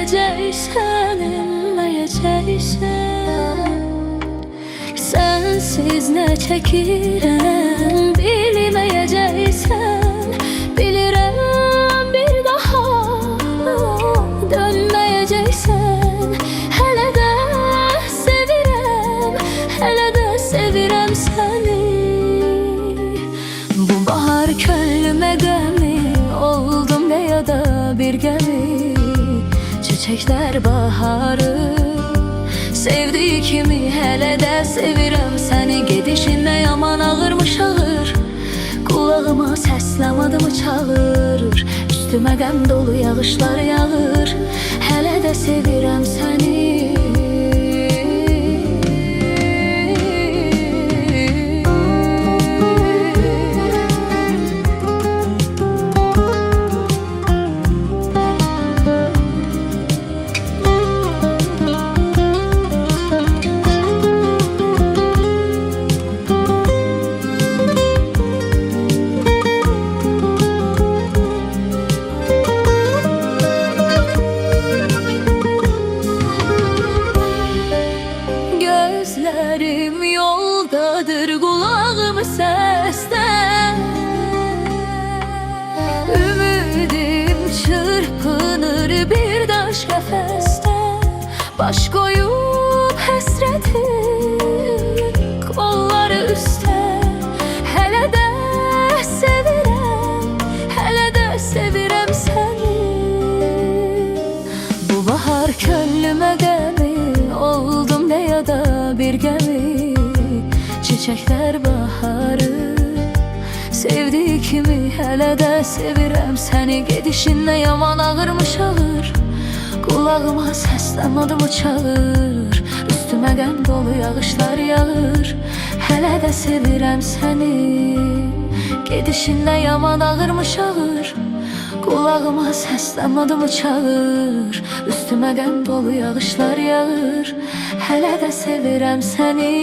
Bilməyəcəksən, bilməyəcəksən. Sensiz nə çəkirəm, bilməyəcəksən. Bilirəm bir daha dönməyəcəksən. Hələ də sevirəm, hələ də sevirəm səni. Bu bahar könlümə qəmi, oldum ne ya da bir gəmi. Çiçekler baharı sevdiği kimi hələ də sevirəm səni. Gedişinə yaman ağırmış ağır, kulağıma səslamadım çağırır. Üstümə qəm dolu yağışlar yağır, hələ də sevirəm səni. Gözlerim yoldadır, kulağım səsdə. Ümidim çırpınır bir daş qəfəsdə. Baş koyup həsrətin qolları üstə. Hələ də sevirəm, hələ də sevirəm səni. Bu bahar könlümə qəmi, oldum ne ya da bir gəmi. Çiçekler baharı sevdiği kimi hələ də sevirəm səni. Gedişinə yaman ağırmış ağır, kulağıma səslamadım çağır. Üstümə qəm dolu yağışlar yağır, hələ də sevirəm səni. Gedişinə yaman ağırmış ağır, kulağıma səslamadım çağır. Üstümə qəm dolu yağışlar yağır, hələ də sevirəm səni.